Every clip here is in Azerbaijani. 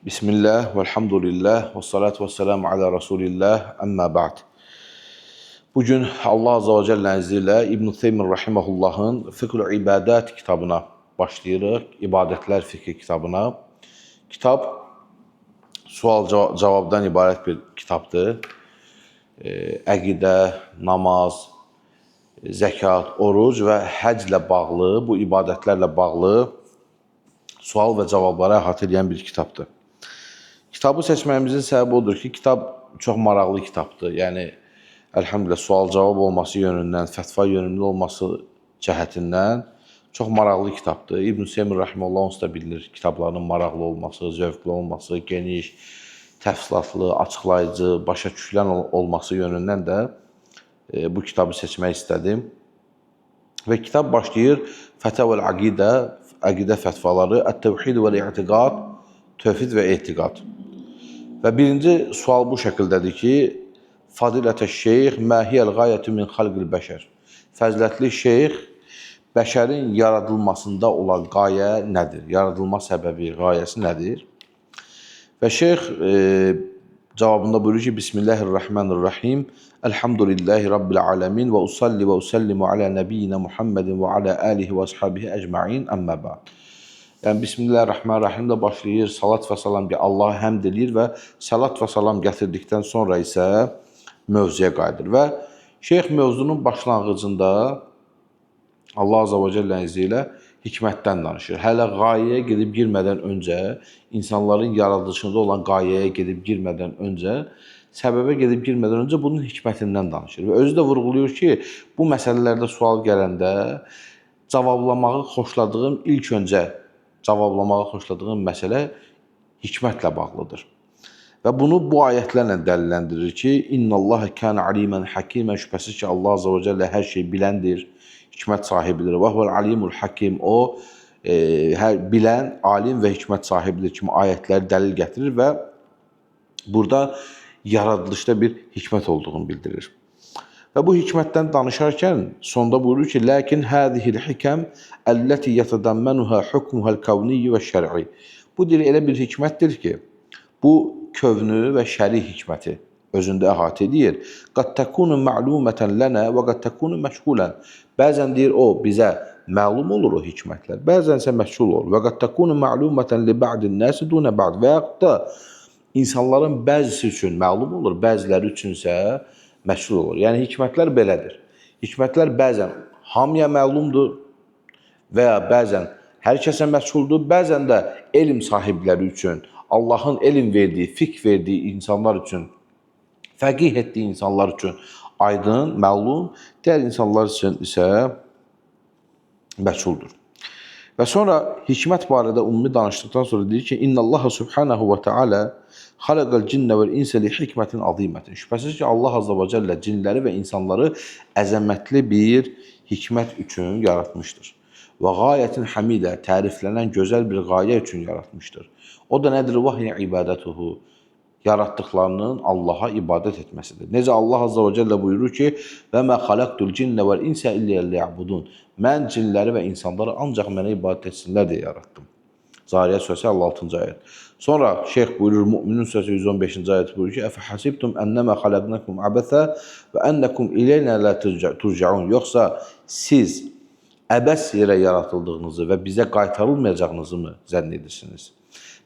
Bismillah, velhamdülillah, ve salatu ve selamu ala Resulillah, əmmə ba'd. Bugün Allah Azze ve Celle'nin izniyle İbn-i Teymiyyə Rahimahullah'ın Fıkhul İbadat kitabına başlayırıq. İbadətlər fikri kitabına. Kitab sual-cavabdan ibarət bir kitabdır. Əqidə, namaz, zəkat, oruc və həclə bağlı, bu ibadətlərlə bağlı sual və cavabları əhatə edən bir kitabdır. Kitabı seçməyimizin səbəbi odur ki, kitab çox maraqlı kitabdır. Yəni, əlhamdülillah, sual-cavab olması yönündən, fətva yönümlü olması cəhətindən çox maraqlı kitabdır. İbn-i Teymiyyə Rahimehullah onsuz da bilinir, kitablarının maraqlı olması, zövqlü olması, geniş, təfsilatlı, açıqlayıcı, başa düşülən olması yönündən də bu kitabı seçmək istədim. Və kitab başlayır Fətəvəl Əqidə, əqidə fətvaları, Ət-Təvhid vəl-İ'tiqad, tövhid və etiqad. Və birinci sual bu şəkildədir ki, Fadilətə şeyx, məhiyəl qayətü min xalqil bəşər. Fəzilətli şeyx, bəşərin yaradılmasında olan qayə nədir? Yaradılma səbəbi, qayəsi nədir? Və şeyx cavabında buyurur ki, Bismillahirrahmanirrahim, Elhamdülillahi Rabbil aləmin və usalli və usallimu alə nəbiyyina Muhammedin və alə alihi və ashabihi əcma'in əmmə ba'd. Yəni, Bismillahirrahmanirrahim də başlayır, salat və salam Allaha həmd edir və salat və salam gətirdikdən sonra isə mövzuya qayıdır. Və şeyx mövzunun başlanğıcında Allah Azze ve Celle'nin izniyle hikmətdən danışır. Hələ qayəyə gedib girmədən öncə, insanların yaradılışında olan qayəyə gedib girmədən öncə, səbəbə gedib girmədən öncə bunun hikmətindən danışır. Və özü də vurğuluyur ki, bu məsələlərdə sual gələndə cavablamağı xoşladığım məsələ hikmətlə bağlıdır. Və bunu bu ayətlərlə dəliləndirir ki, İnnəlləhə kənə alimən həkimən, şübhəsiz ki, Allah Azze ve Celle hər şey biləndir, hikmət sahibidir. Və huvəl alimul hakim, o bilən, alim və hikmət sahibidir kimi ayətləri dəlil gətirir və burada yaradılışda bir hikmət olduğunu bildirir. Və bu hikmətdən danışarkən sonda buyurur ki, Lakin hədihil hikəm əlləti yətədəmmənühə hukmuhəl kəvniyyə və şər'i. Bu elə bir hikmətdir ki, bu kövnü və şəri hikməti özündə əhatə edir. Qad təkunu ma'lumətən lənə və qad təkunu məşğulən. Bəzən deyir, o bizə məlum olur o hikmətlər, bəzən isə məşğul olur. Və qad təkunu ma'lumətən li ba'din nəsi dunə ba'd. Və yaxud da insanların bəzisi üçün məlum olur, bəziləri üçünsə məşğul olur. Yəni, hikmətlər belədir. Hikmətlər bəzən hamıya məlumdur və ya bəzən hər kəsə məşğuldur, bəzən də elm sahibləri üçün, Allahın elm verdiyi, fiqh verdiyi insanlar üçün, fəqih etdiyi insanlar üçün aydın, məlum, digər insanlar üçün isə məşğuldur. Və sonra hikmət barədə ümumi danışdıqdan sonra deyir ki, İnnəllaha subhanahu və teala xalaqal cinnə vəl insə li hikmətin azimətin. Şübhəsiz ki, Allah Azze ve Celle cinləri və insanları əzəmətli bir hikmət üçün yaratmışdır. Və qayətin həmidə, təriflənən gözəl bir qayə üçün yaratmışdır. O da nədir? Vəhiyə ibadətuhu, yaratdıqlarının Allaha ibadət etməsidir. Necə Allah Azze ve Celle buyurur ki, Və mə xalaqtul cinnə vəl insə illə liyəbudun. Mən cinləri və insanları ancaq mənə ibadət etsinlər deyə yarattım. Zariyyət surəsi 56-cı ayət. Sonra şeyx buyurur, Müminun surəsi 115-ci ayət buyurur ki, Əfəhəsibtum ennəmə xalaqnakum əbəsə və ennəkum ileynə lə turcaun. Yoxsa siz əbəs yerə yaratıldığınızı və bizə qaytarılmayacağınızı mı zənn edirsiniz?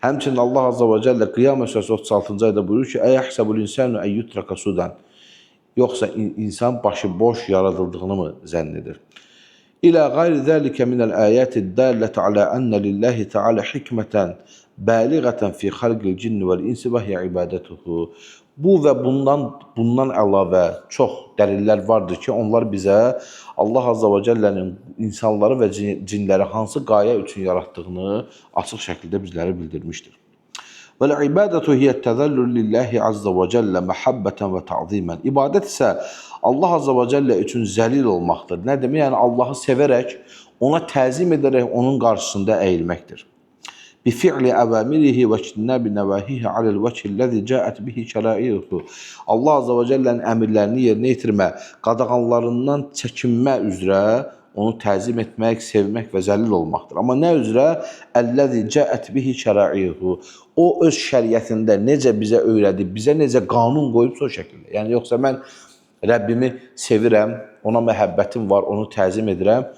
Həmçinin Allah Azze ve Celle Qiyamət surəsi 36-cı ayədə buyurur ki, Əyəhsəbul insanu əyyutraka sudan. Yoxsa insan başıboş yaradıldığını mı zənn edir? İlə qayri zəlikə minəl əyəti dəllətə alə ənə lillahi teala hikmətən bəliğətən fi xalqil cinni vəl insi və hiyə ibadətuhu. Bu və bundan əlavə çox dəlillər vardır ki, onlar bizə Allah Azze ve Celle'nin insanları və cinləri hansı qayə üçün yaratdığını açıq şəkildə bizlərə bildirmişdir. Vəl-ibadətu hiyyət-təzəllül lillahi Azze ve Celle məhəbbətən və ta'zimən. İbadət isə Allah Azze ve Celle üçün zəlil olmaqdır. Nə demək? Yəni, Allahı sevərək, ona təzim edərək onun qarşısında əyilməkdir. Bifi'li əvəmirihi və ictinabi nəvahihi aləl vəçilləzi cəət bihi şərairuhu. Allah Azze ve Celle'nin əmirlərini yerinə yetirmə, qadağanlarından çəkinmə üzrə onu təzim etmək, sevmək və zəlil olmaqdır. Amma nə üzrə? Əlləzi cəət bihi şəraihu. O öz şəriətində necə bizə öyrədib, bizə necə qanun qoyubsa o şəkildə. Yəni yoxsa mən Rəbbimi sevirəm, ona məhəbbətim var, onu təzim edirəm.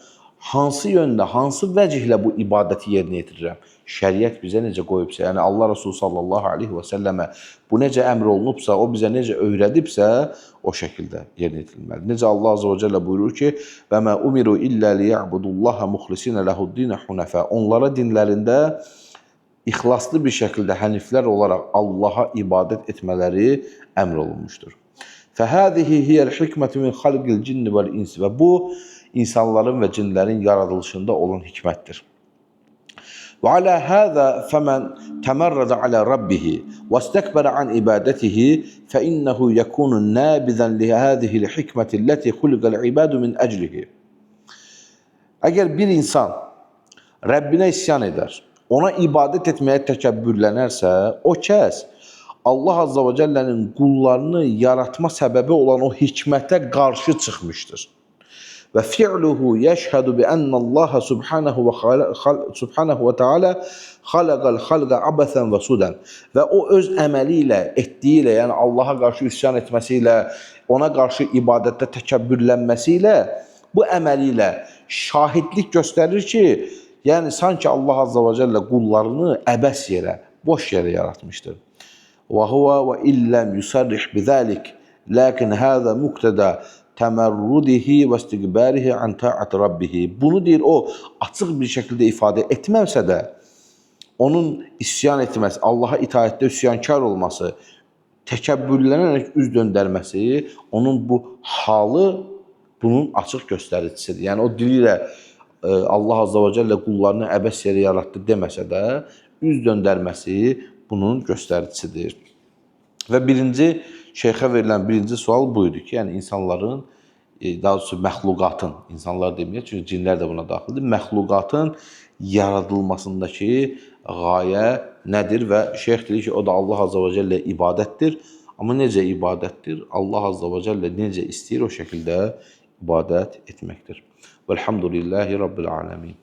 Hansı yöndə, hansı vəcihlə bu ibadəti yerinə yetirirəm? Şəriət bizə necə qoyubsa, yəni Allah Resulü sallallahu aleyhi və səlləmə bu necə əmr olunubsa, o bizə necə öyrədibsə, o şəkildə yerinə yetirilməlidir. Necə Allah Azze və Cəllə buyurur ki, və mə umiru illə liya'budullaha muxlisinə lehuddinə hunəfə. Onlara dinlərində ixlaslı bir şəkildə həniflər olaraq Allaha ibadət etmələri əmr olunmuşdur. Fəhəzihi hiyəl hikməti min xalqil cinni vəl-ins. Və bu, insanların və cinlərin yaradılışında olan hikmətdir. Və alə həzə fəmən təmərrədə alə rabbihi və istəkbərə an ibadətihi fəinnəhu yəkunu nəbizən lihəzihil hikməti ləti xuliqəl ibadu min əclihi. Əgər bir insan Rəbbinə isyan edər, ona ibadət etməyə təkəbbürlənərsə, o kəs Allah Azze və Cəllənin qullarını yaratma səbəbi olan o hikmətə qarşı çıxmışdır. Və fi'luhu yəşhədu bi ənəllaha subhanahu və teala xalaqal xalqa abəsən və sudən. Və o öz əməli ilə, etdiyi ilə, yəni Allaha qarşı üsyan etməsi ilə, ona qarşı ibadətdə təkəbbürlənməsi ilə, bu əməli ilə şahidlik göstərir ki, yəni sanki Allah Azze və Cəllə qullarını əbəs yerə, boş yerə yaratmışdır. Və huvə və illəm yusarrih bizəlik, lakin həzə muqtədə təmərrudihi və istiqbərihi an ta'at rabbihi. Bunu deyir, o açıq bir şəkildə ifadə etməsə də, onun isyan etməsi, Allaha itaətdə üsyankar olması, təkəbbürlənərək üz döndərməsi, onun bu halı bunun açıq göstəricisidir. Yəni o dili ilə Allah Azze və Cəllə qullarını əbəs yerə yaratdı deməsə də, üz döndərməsi bunun göstəricisidir. Və şeyxə verilən birinci sual buydu ki, yəni insanların, daha doğrusu məxluqatın, insanlar deməyək, çünki cinlər də buna daxildir, məxluqatın yaradılmasındakı qayə nədir? Və şeyx deyir ki, o da Allah Azze və Cəllə ibadətdir. Amma necə ibadətdir? Allah Azze və Cəllə necə istəyir, o şəkildə ibadət etməkdir. Vəlhamdülillahi Rabbil aləmin.